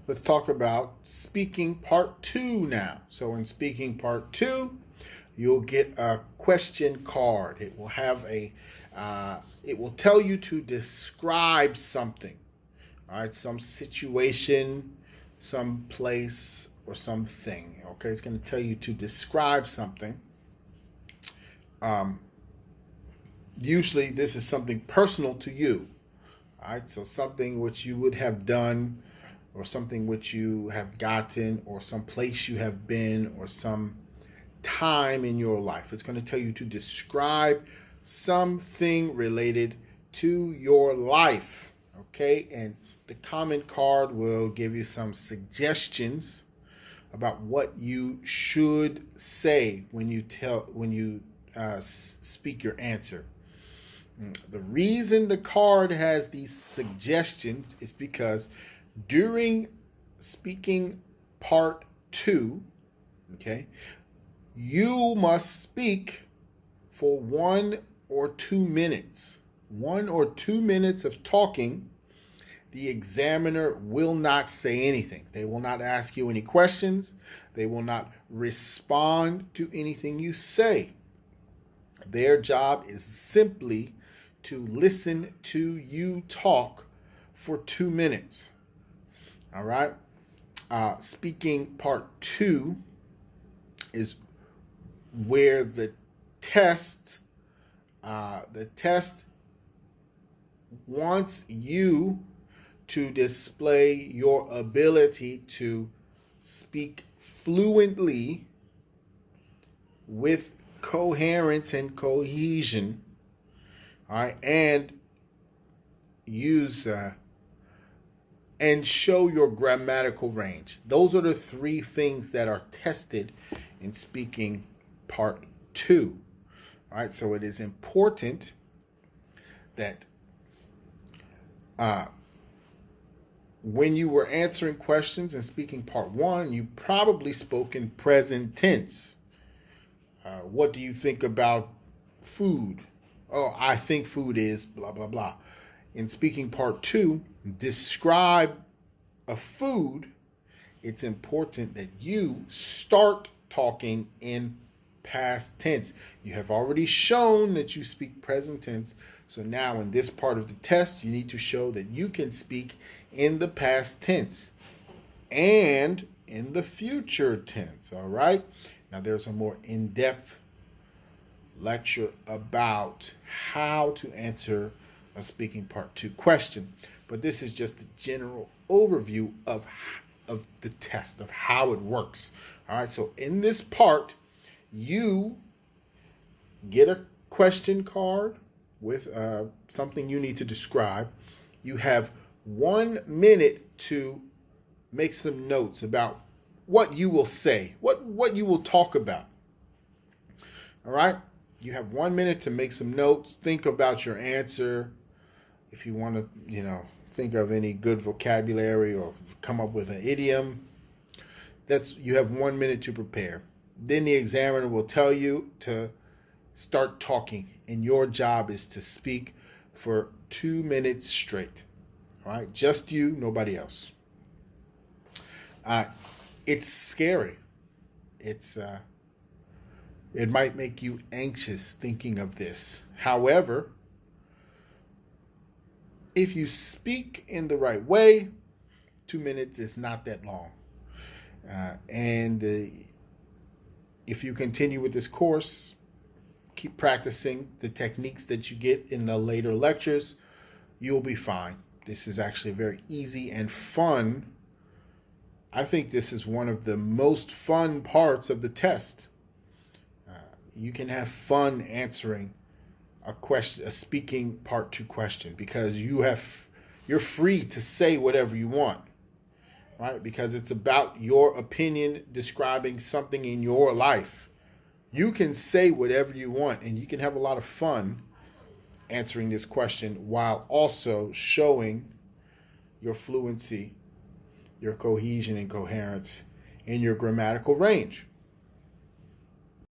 Let's talk about speaking part 2 now. So in speaking part 2, you'll get a question card. It will have it will tell you to describe something. All right, some situation, some place, or something. Okay, it's going to tell you to describe something. Usually, this is something personal to you. All right, so something which you would have done, or something which you have gotten, or some place you have been, or some time in your life. It's going to tell you to describe something related to your life. Okay, and the comment card will give you some suggestions about what you should say when you speak your answer. The reason the card has these suggestions is because during speaking part 2, okay, you must speak for 1 or 2 minutes. 1 or 2 minutes of talking. The examiner will not say anything. They will not ask you any questions. They will not respond to anything you say. Their job is simply to listen to you talk for 2 minutes. All right. Speaking part 2 is where the test wants you to display your ability to speak fluently with coherence and cohesion. All right, and use and show your grammatical range. Those are the 3 things that are tested in speaking part 2. All right, so it is important that when you were answering questions in speaking part 1, you probably spoke in present tense. What do you think about food? Oh, I think food is blah, blah, blah. In speaking part 2, describe a food. It's important that you start talking in past tense. You have already shown that you speak present tense. So now in this part of the test, you need to show that you can speak in the past tense and in the future tense. All right. Now there's a more in-depth lecture about how to answer a speaking part 2 question. But this is just a general overview of the test, of how it works. All right. So in this part, you get a question card with something you need to describe. You have 1 minute to make some notes about what you will say, what you will talk about. All right? You have 1 minute to make some notes, think about your answer. If you want to, think of any good vocabulary or come up with an idiom, you have 1 minute to prepare. Then the examiner will tell you to start talking, and your job is to speak for 2 minutes straight. All right, just you, nobody else. It's scary. It might make you anxious thinking of this. However, if you speak in the right way, 2 minutes is not that long. And if you continue with this course, keep practicing the techniques that you get in the later lectures, you'll be fine. This is actually very easy and fun. I think this is one of the most fun parts of the test. You can have fun answering a speaking part 2 question, because you're free to say whatever you want, right? Because it's about your opinion describing something in your life. You can say whatever you want, and you can have a lot of fun answering this question while also showing your fluency, your cohesion and coherence, and your grammatical range.